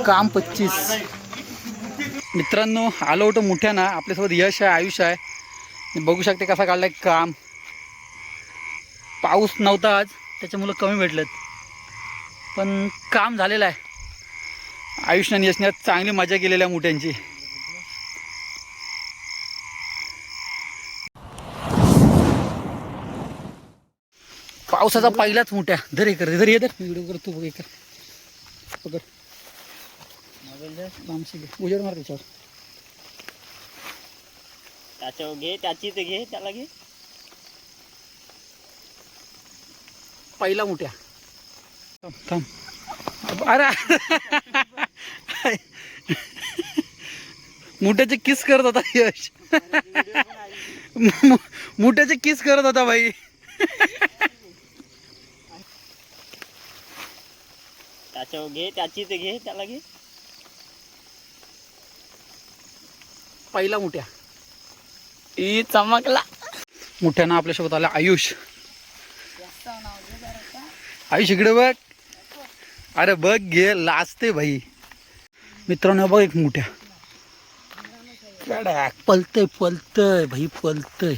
काम 25. मित्रांनो आलो होतो मोठ्या ना, आपल्यासोबत यश आहे, आयुष आहे. बघू शकते कसा काढलाय काम. पाऊस नव्हता आज त्याच्यामुळे कमी भेटलेत, पण काम झालेलं आहे. आयुषने आणि यशने चांगली मजा केलेली आहे मोठ्यांची. पावसाचा पहिलाच मोठ्या धर हे कर धर ये धर व्हिडिओ करतो बघ एक पकड उजेड मार त्याच्यावर घे, त्याची ते घे, त्याला घे. पहिला मोठ्या थांब. अरे मोठ्याचे किस करत होता यश. मोठ्याचे किस करत होता भाई. त्याच्यावर घे, त्याची ते घे, त्याला घे. पहिला मोठ्या ई चमकला. मोठ्यानं आपल्यासोबत आला आयुष. आयुष इकडे बघ. अरे बघ घे लाजते भाई. मित्रांनो बघ एक मोठ्या पलतय पलतय भाई पलतय.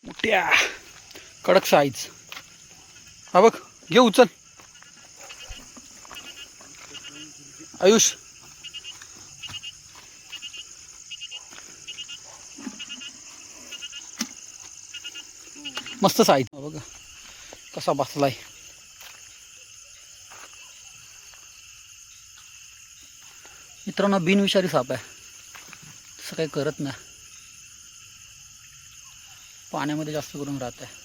मोठ्या कडक साईज. हा बघ घे उचल आयुष. मस्त साईज बघा कसा बसलाय. मित्रांनो बिनविषारी साप आहे, तसं काही करत नाही. पाण्यामध्ये जास्त करून राहत आहे.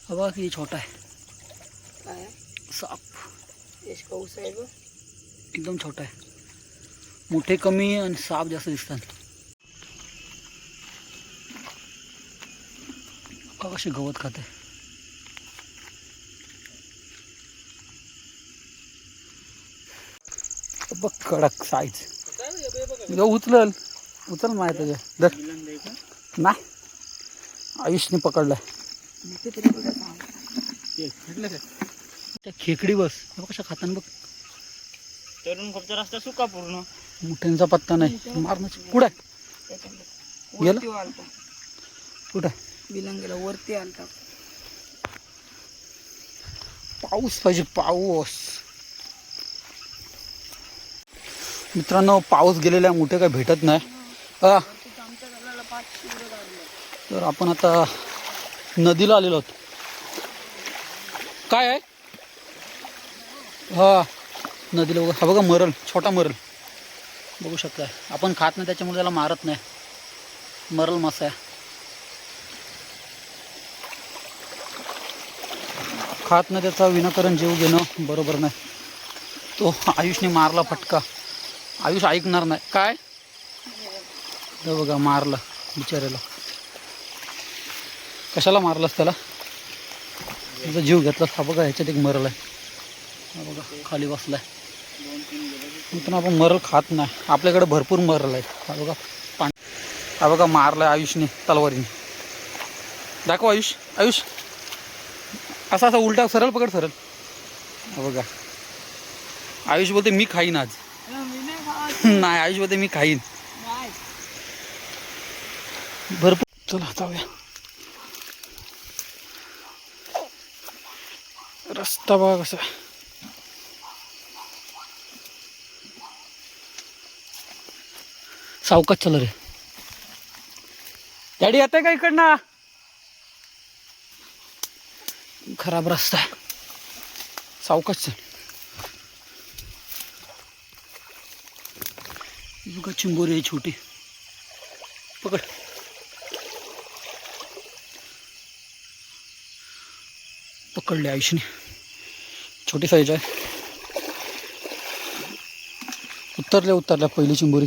बघा किती छोटा आहे साप. एकदम छोटा आहे. मोठे कमी आणि साप जास्त दिसतात. कशी गवत खाते. बघ कडक साईज. उचल उचल माहिती तुझ्या नाही. आयुषने पकडलाय त्या खेकडी. बस कशा खाताना बघ. तरुण फक्त रस्ता सुका पूर्ण. मोठ्यांचा पत्ता नाही. मारण्याची कुठे गेला कुठे विलंगेला वरती आलता. पाऊस पाहिजे पाऊस. मित्रांनो पाऊस गेलेला मोठे काय भेटत नाही. तर आपण आता नदीला आलेलो आहोत. काय आहे हा नदीला बघा. हा बघा मरल, छोटा मरल बघू शकता. आपण खात नाही त्याच्यामुळे त्याला मारत नाही. मरल मासा आहे. खात नाही त्याचा विनाकारण जीव घेणं बरोबर नाही. तो आयुषने मारला फटका. आयुष ऐकणार नाही. काय बघा मारलं बिचाऱ्याला. कशाला मारलंस त्याला. त्याचा जीव घेतला. हा बघा ह्याच्यात एक मरल आहे. हा बघा खाली बसलाय. पण आपण मरल खात नाही. आपल्याकडे भरपूर मरल आहे. हा बघा पाणी. हा बघा मारलाय आयुषने तलवारीने. दाखव आयुष. आयुष असा असा उलटा सरळ पकड सरळ. हा बघा आयुष बोलते मी खाईन आज. नाही आयुष बोलते मी खाईन भरपूर. चला जाऊया. रस्ता बघा कसा. सावकाश चल रे. डॅडी येते का इकडनं. खराब रस्ता आहे. सावकाश चल. बघा चिंबोरी आहे छोटी. पकड. पकडले आयुषने. छोटी साईज आहे. उतरल्या पहिली चिंबोरी.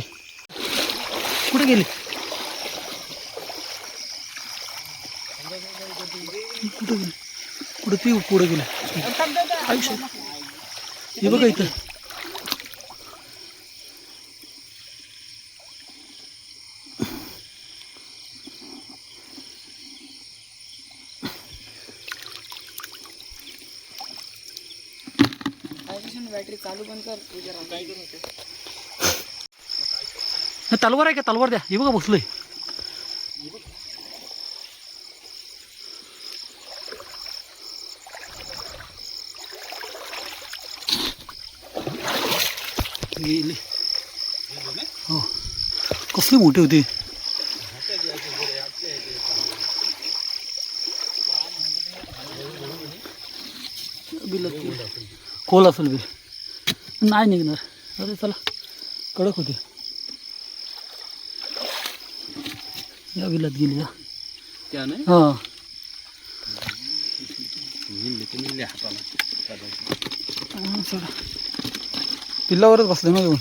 कुठे गेली. कुठे गेली कुठे ती पुढे गेली. आयुष्य हे बघा इथं. बॅटरी चालू पण कर काय करू तलवार आहे का? तलवार द्या. हे बघा बसलोय. गेली. हो कसली मोठी होती. बिल खोल असेल बिल नाही निघणार. अरे चला कडक होती. या बिलात गेली या त्या नाही हां चला पिल्लावरच बसले ना येऊन.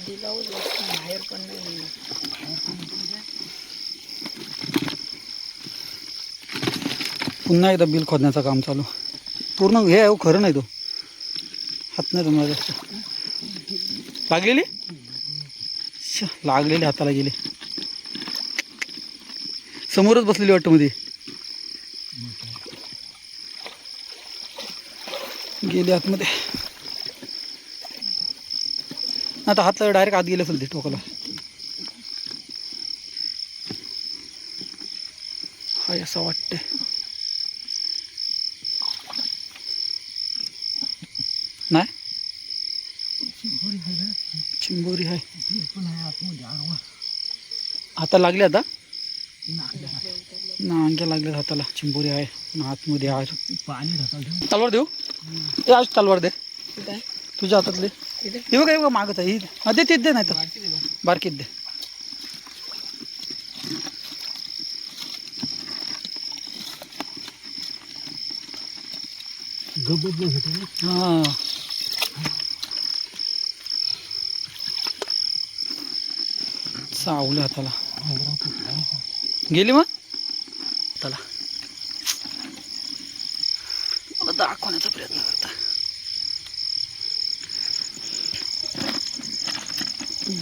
बाहेर पण नाही पुन्हा एकदा बिल खोदण्याचं काम चालू. पूर्ण हे आहे खरं नाही. तो हात नाही तुम्हाला जास्त लागलेली. लागलेली हाताला गेले. समोरच बसलेली वाटतं मध्ये गेले आतमध्ये. आता हात डायरेक्ट आत गेले असेल ते टोकाला. हाय असं वाटतंय. नाही चिंबोरी आहे. हाताला लागले आता ना अंग्या लागल्यात हाताला. चिंबोरी आहे ना आतमध्ये आहे. पाणी तलवार देऊ. ते आज तलवार दे तुझ्या हातातले. हे बघा हे बघा मागत आहे. हा दे तेच दे नाही तर बारकीत दे. हां चावलं हाताला. गेली मग त्याला मला दाखवण्याचा प्रयत्न करता.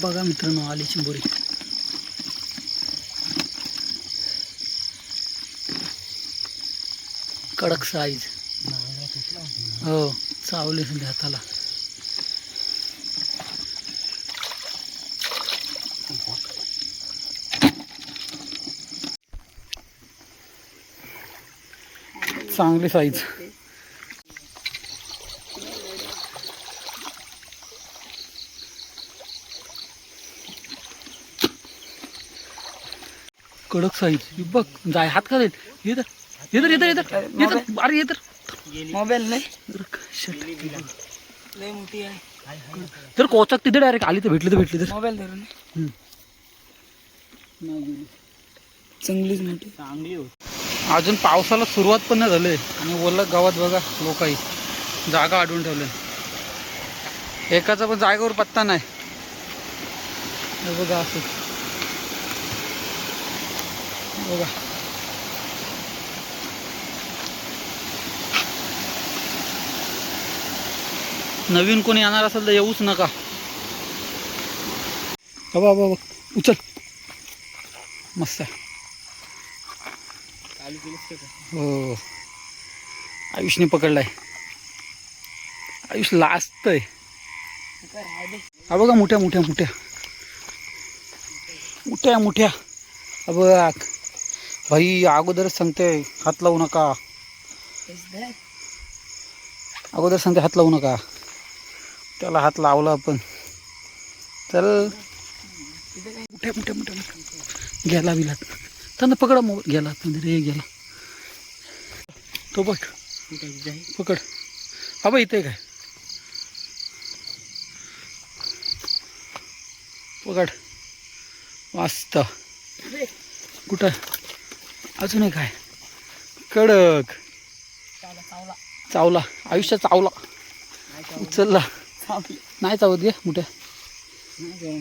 बघा मित्रांनो आली चिंबोरी. कडक साईज. हो चावली असेल हाताला. चांगली साईज. कडक साईज. बघ जाय हात का जाईल. येतर येतर येतर येतर येतर अरे येतर. मोबाईल नाही शर्ट लय मोठी आहे. तर कोचाक तिथे डायरेक्ट आली तर भेटली तर मोबाईल धरून चांगलीच मोठी चांगली होती. अजून पावसाला सुरुवात पण नाही झाली आणि ओला गावात बघा लोकांनी जागा अडवून ठेवले. एकाचा पण जागेवर पत्ता नाही. हे बघा असं बघा. नवीन कोणी येणार असेल तर येऊच नका. बाबा बाबा उचल मस्त आहे. हो आयुषने पकडलाय. आयुष लाजतय. हा बघा मोठ्या मोठ्या मोठ्या मोठ्या मोठ्या. बघ भाई अगोदरच सांगते हात लावू नका. अगोदर सांगते हात लावू नका. त्याला हात लावला आपण चल. मोठ्या मोठ्या मोठ्या मोठ्या गेला बिलात. त्यांना पकडा मोबाईल. गेला म्हणजे रे गेला तो. बघ पकड. हा बा इथे काय पकड. मस्त. कुठं अजून एक आहे कडक. चावला. आयुष्यात चावला. उचलला नाही चावत घे. मोठ्या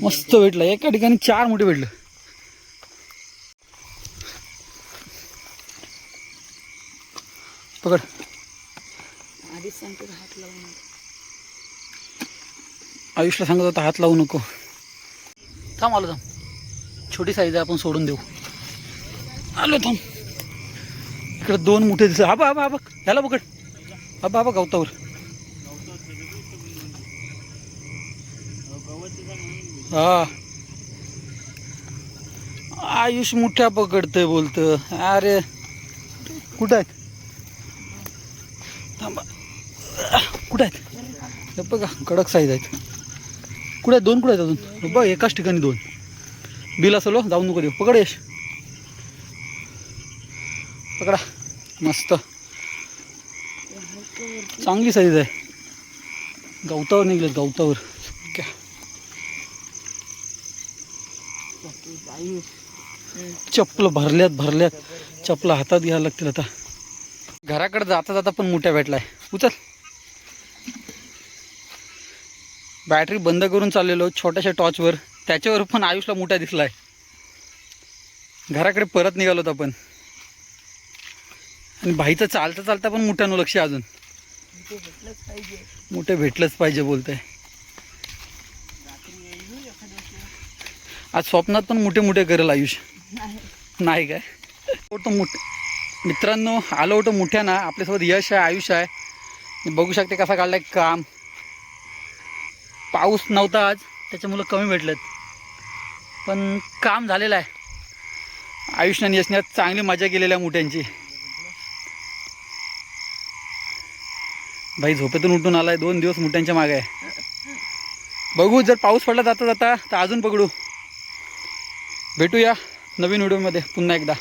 मस्त भेटलं. एका ठिकाणी 4 मोठे भेटलं. पकड. आधीच सांगतो हात लावू नका. आयुषला सांगत होता हात लावू नको. थांब आलो थांब. छोटी साईज आहे आपण सोडून देऊ. आलो थांब. इकडे 2 मोठे दिसले. हा बा हा बघ ह्याला पकड. हा बा गवतावर हा आयुष मुठ्या पकडतंय बोलतं. अरे कुठं आहेत? थांबा. कुठं आहेत? हे बघा कडक साईज आहेत. कुठे आहेत? दोन कुठे आहेत अजून? बघ एकाच ठिकाणी दोन. बिल असेल हो, जाऊन नको देऊ. पकड यश, पकडा. मस्त चांगली साईज आहे. गवतावर निघलेत, गवतावर. क्या चप्पल भरल्यात. चप्पल हातात घ्यायला लागतील आता. घराकडे जाता जाता पण मोठ्या भेटलाय. उचल. बॅटरी बंद करून चाललेलो छोट्याशा टॉर्चवर, त्याच्यावर पण आयुषला मोठा दिसलाय. घराकडे परत निघालो आपण. आणि भाईचं चालता चालता पण मोठ्यानं लक्ष अजून. मोठे भेटलंच पाहिजे बोलतंय. आज स्वप्नात पण मोठे मोठे करेल आयुष. नाही काय तो मोठे. मित्रांनो आलो होतो मोठ्यानं. आपल्यासोबत यश आहे, आयुष आहे. बघू शकते कसा काढलाय काम. पाऊस नव्हता आज, त्याच्यामुळं कमी भेटलेत, पण काम झालेलं आहे. आयुष आणि यशने चांगली मजा केलेली आहे मोठ्यांची. भाई झोपेतून उठून आलाय. 2 दिवस मोठ्यांच्या मागे आहे. बघू जर पाऊस पडला जाता जाता तर अजून पकडू. भेटूया नवीन व्हिडिओमध्ये पुन्हा एकदा.